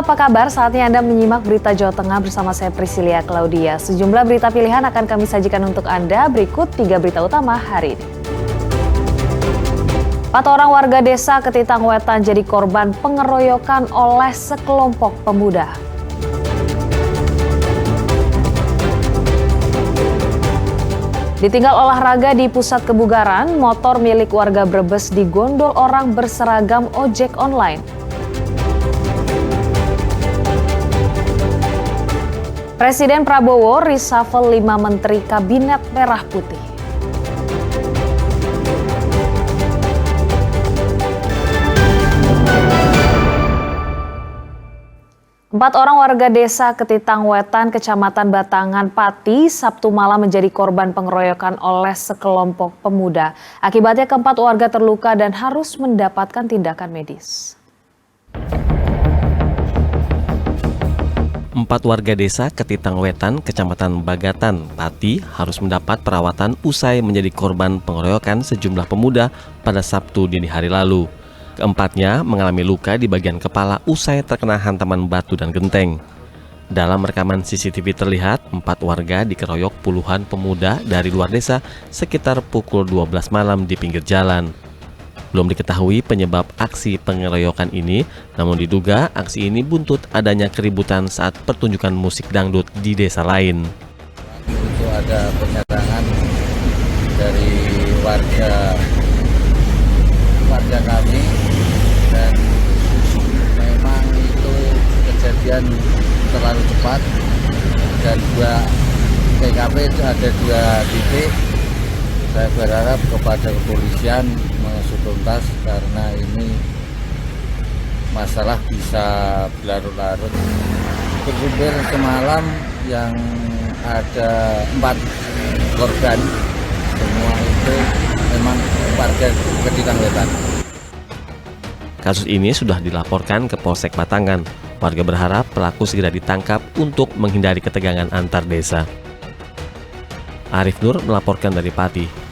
apa kabar? Saatnya Anda menyimak berita Jawa Tengah bersama saya Priscilia Claudia. Sejumlah berita pilihan akan kami sajikan untuk Anda. Berikut 3 berita utama hari ini. 4 orang warga desa Ketitang Wetan jadi korban pengeroyokan oleh sekelompok pemuda. Ditinggal olahraga di pusat kebugaran, motor milik warga Brebes digondol orang berseragam ojek online. Presiden Prabowo reshuffle 5 menteri kabinet merah putih. Empat orang warga desa Ketitang Wetan, Kecamatan Batangan, Pati, Sabtu malam menjadi korban pengeroyokan oleh sekelompok pemuda. Akibatnya keempat warga terluka dan harus mendapatkan tindakan medis. 4 warga desa Ketitang Wetan, Kecamatan Bagatan, Pati harus mendapat perawatan usai menjadi korban pengeroyokan sejumlah pemuda pada Sabtu dini hari lalu. Keempatnya mengalami luka di bagian kepala usai terkena hantaman batu dan genteng. Dalam rekaman CCTV terlihat 4 warga dikeroyok puluhan pemuda dari luar desa sekitar pukul 12 malam di pinggir jalan. Belum diketahui penyebab aksi pengeroyokan ini, namun diduga aksi ini buntut adanya keributan saat pertunjukan musik dangdut di desa lain. Itu ada penyerangan dari warga kami dan memang itu kejadian terlalu cepat dan TKP itu ada 2 titik. Saya berharap kepada kepolisian mengusut tuntas karena ini masalah bisa berlarut-larut. Bersumber semalam yang ada 4 korban, semua itu memang warga Ketitang Wetan. Kasus ini sudah dilaporkan ke Polsek Batangan. Warga berharap pelaku segera ditangkap untuk menghindari ketegangan antar desa. Arif Nur melaporkan dari Pati.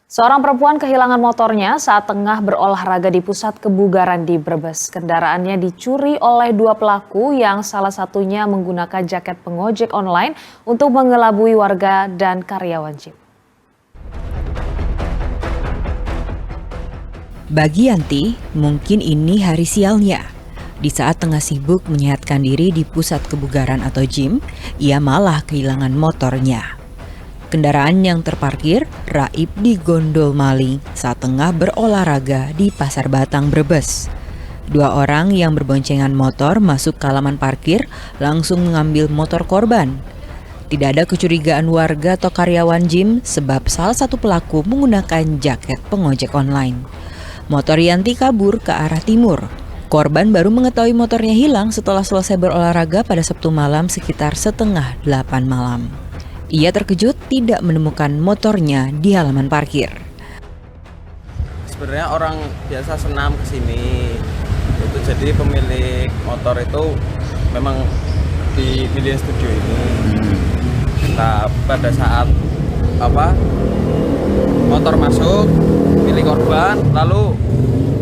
Seorang perempuan kehilangan motornya saat tengah berolahraga di pusat kebugaran di Brebes. Kendaraannya dicuri oleh 2 pelaku yang salah satunya menggunakan jaket pengojek online untuk mengelabui warga dan karyawan gym. Bagi Yanti, mungkin ini hari sialnya. Di saat tengah sibuk menyehatkan diri di pusat kebugaran atau gym, ia malah kehilangan motornya. Kendaraan yang terparkir raib digondol maling saat tengah berolahraga di Pasar Batang, Brebes. 2 orang yang berboncengan motor masuk ke halaman parkir langsung mengambil motor korban. Tidak ada kecurigaan warga atau karyawan gym sebab salah satu pelaku menggunakan jaket pengojek online. Motor Yanti kabur ke arah timur. Korban baru mengetahui motornya hilang setelah selesai berolahraga pada Sabtu malam sekitar setengah 8 malam. Ia terkejut tidak menemukan motornya di halaman parkir. Sebenarnya orang biasa senam ke sini. Itu jadi pemilik motor itu memang di Media Studio ini. Nah, pada saat motor masuk milik korban, lalu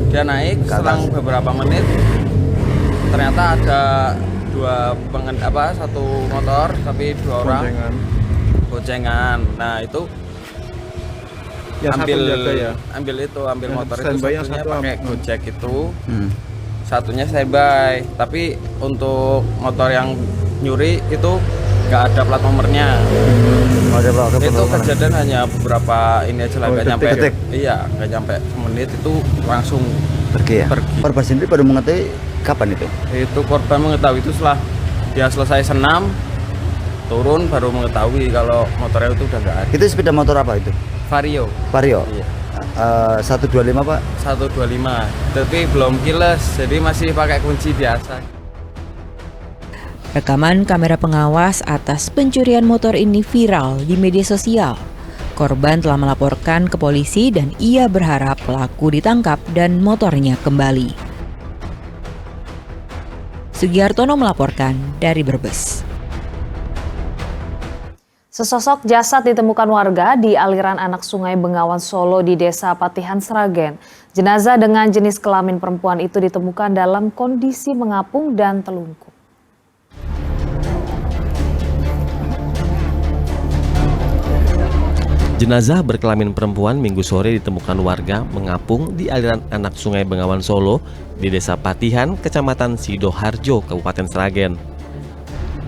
dia naik selang beberapa menit ternyata ada satu motor tapi 2 orang boncengan. Nah itu ambil motor itu, satunya pakai Gojek itu, satunya standby. Tapi untuk motor yang nyuri itu nggak ada plat nomornya. Itu kejadian hanya beberapa ini aja lah, nggak nyampe. Iya, nggak nyampe semenit itu langsung pergi. Korban sendiri baru mengetahui kapan itu? Itu korban mengetahui itu setelah dia selesai senam, turun baru mengetahui kalau motornya itu udah nggak ada. Itu sepeda motor apa itu? Vario. Iya. 125 Pak? 125, tapi belum kiles, jadi masih pakai kunci biasa. Rekaman kamera pengawas atas pencurian motor ini viral di media sosial. Korban telah melaporkan ke polisi dan ia berharap pelaku ditangkap dan motornya kembali. Sugiartono melaporkan dari Brebes. Sesosok jasad ditemukan warga di aliran anak Sungai Bengawan Solo di Desa Patihan Sragen. Jenazah dengan jenis kelamin perempuan itu ditemukan dalam kondisi mengapung dan telungkup. Jenazah berkelamin perempuan Minggu sore ditemukan warga mengapung di aliran anak Sungai Bengawan Solo di Desa Patihan, Kecamatan Sidoharjo, Kabupaten Sragen.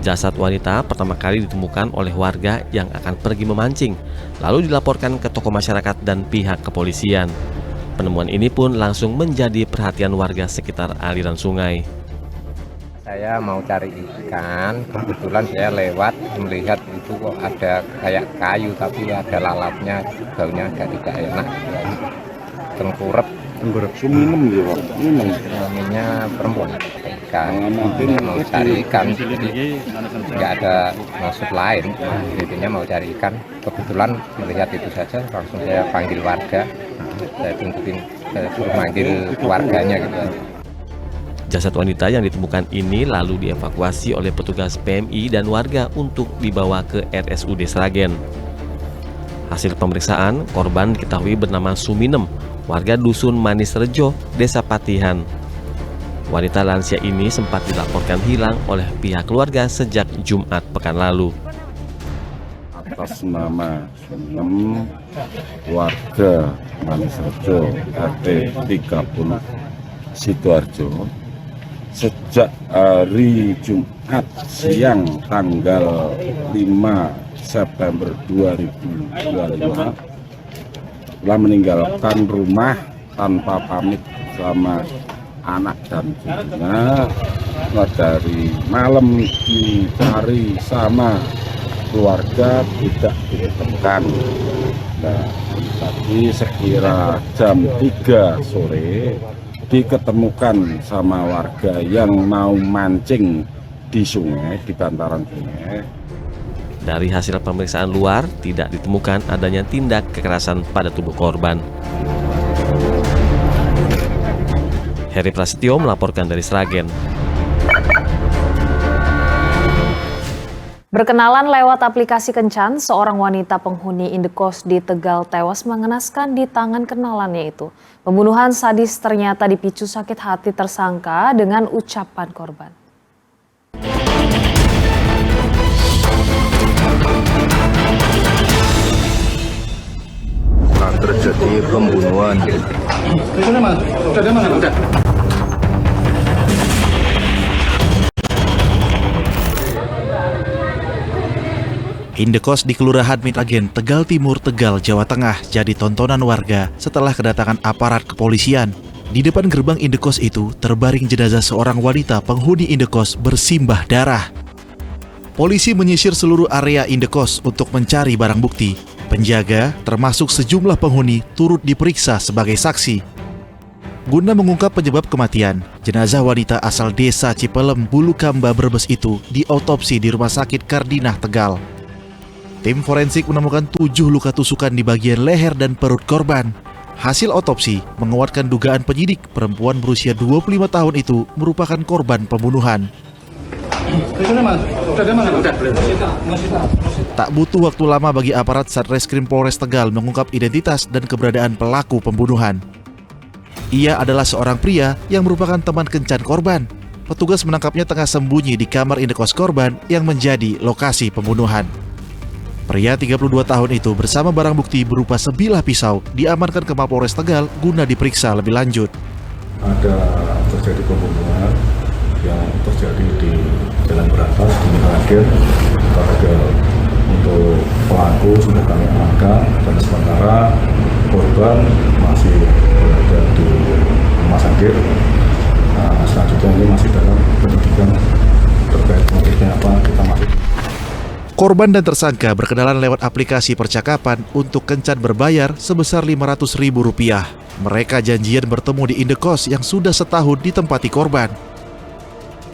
Jasad wanita pertama kali ditemukan oleh warga yang akan pergi memancing, lalu dilaporkan ke tokoh masyarakat dan pihak kepolisian. Penemuan ini pun langsung menjadi perhatian warga sekitar aliran sungai. Saya mau cari ikan, kebetulan saya lewat melihat itu kok ada kayak kayu tapi ada lalapnya, baunya agak tidak enak. Tengkurep Suminem ya Pak. namanya perempuan ikan. Mau cari ikan, nggak ada maksud lain. Intinya mau cari ikan. Kebetulan melihat itu saja, langsung saya panggil warga. Saya tunjukin, saya suruh manggil warganya gitu. Jasad wanita yang ditemukan ini lalu dievakuasi oleh petugas PMI dan warga untuk dibawa ke RSUD Sragen. Hasil pemeriksaan, korban diketahui bernama Suminem, warga Dusun Manis Rejo, Desa Patihan. Wanita lansia ini sempat dilaporkan hilang oleh pihak keluarga sejak Jumat pekan lalu. Atas nama Suminem, warga Manis Rejo, RT 30 Sidoarjo, sejak hari Jumat siang tanggal 5 September 2022 telah meninggalkan rumah tanpa pamit sama anak dan cucunya. Dari malam dicari sama keluarga tidak ditemukan. Nah, tadi sekira jam 3 sore diketemukan sama warga yang mau mancing di sungai, di bantaran sungai. Dari hasil pemeriksaan luar, tidak ditemukan adanya tindak kekerasan pada tubuh korban. Heri Prasetyo melaporkan dari Sragen. Berkenalan lewat aplikasi Kencan, seorang wanita penghuni indekos di Tegal tewas mengenaskan di tangan kenalannya itu. Pembunuhan sadis ternyata dipicu sakit hati tersangka dengan ucapan korban. Nah, terjadi pembunuhan. Indekos di Kelurahan Mitagen, Tegal Timur, Tegal, Jawa Tengah jadi tontonan warga setelah kedatangan aparat kepolisian. Di depan gerbang indekos itu terbaring jenazah seorang wanita penghuni indekos bersimbah darah. Polisi menyisir seluruh area indekos untuk mencari barang bukti. Penjaga, termasuk sejumlah penghuni, turut diperiksa sebagai saksi. Guna mengungkap penyebab kematian, jenazah wanita asal desa Cipelem, Bulukamba, Brebes itu diotopsi di Rumah Sakit Kardinah, Tegal. Tim forensik menemukan 7 luka tusukan di bagian leher dan perut korban. Hasil otopsi menguatkan dugaan penyidik perempuan berusia 25 tahun itu merupakan korban pembunuhan. Tak butuh waktu lama bagi aparat Satreskrim Polres Tegal mengungkap identitas dan keberadaan pelaku pembunuhan. Ia adalah seorang pria yang merupakan teman kencan korban. Petugas menangkapnya tengah sembunyi di kamar indekos korban yang menjadi lokasi pembunuhan. Pria 32 tahun itu bersama barang bukti berupa sebilah pisau diamankan ke Mapolres Tegal guna diperiksa lebih lanjut. Ada terjadi pembunuhan yang terjadi di Jalan Berantas di Mitagen. Untuk pelaku sudah kami amankan dan sementara korban masih berada di rumah sakit. Selanjutnya ini masih dalam penyidikan terkait motifnya apa kita masih. Korban dan tersangka berkenalan lewat aplikasi percakapan untuk kencan berbayar sebesar Rp500.000. Mereka janjian bertemu di indekos yang sudah setahun ditempati korban.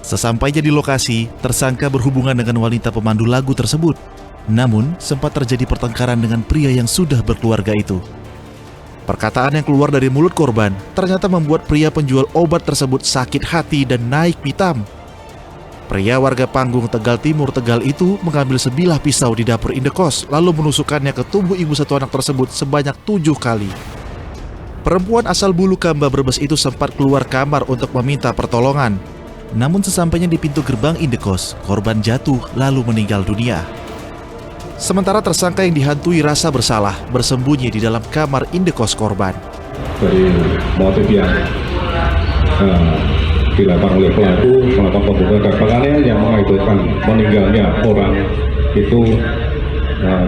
Sesampainya di lokasi, tersangka berhubungan dengan wanita pemandu lagu tersebut. Namun, sempat terjadi pertengkaran dengan pria yang sudah berkeluarga itu. Perkataan yang keluar dari mulut korban ternyata membuat pria penjual obat tersebut sakit hati dan naik pitam. Pria warga Panggung, Tegal Timur, Tegal itu mengambil sebilah pisau di dapur indekos lalu menusukkannya ke tubuh ibu satu anak tersebut sebanyak 7 kali. Perempuan asal Bulukamba, Brebes itu sempat keluar kamar untuk meminta pertolongan. Namun sesampainya di pintu gerbang indekos, korban jatuh lalu meninggal dunia. Sementara tersangka yang dihantui rasa bersalah bersembunyi di dalam kamar indekos korban. Dari motif yang dilakukan oleh pelaku melakukan pembunuhan dan penganiayaan yang mengakibatkan meninggalnya orang itu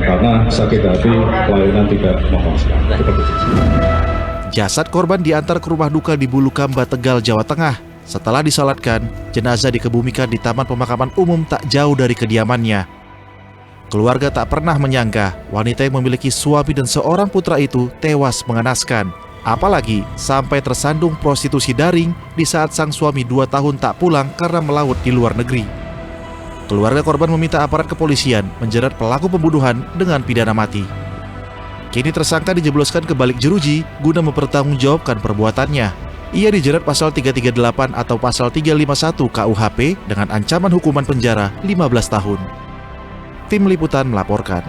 karena sakit hati, kelainan tidak memuaskan. Jasad korban diantar ke rumah duka di Bulukamba, Tegal, Jawa Tengah. Setelah disalatkan, jenazah dikebumikan di Taman Pemakaman Umum tak jauh dari kediamannya. Keluarga tak pernah menyangka wanita yang memiliki suami dan seorang putra itu tewas mengenaskan. Apalagi sampai tersandung prostitusi daring di saat sang suami 2 tahun tak pulang karena melaut di luar negeri. Keluarga korban meminta aparat kepolisian menjerat pelaku pembunuhan dengan pidana mati. Kini tersangka dijebloskan ke balik jeruji guna mempertanggungjawabkan perbuatannya. Ia dijerat pasal 338 atau pasal 351 KUHP dengan ancaman hukuman penjara 15 tahun. Tim Liputan melaporkan.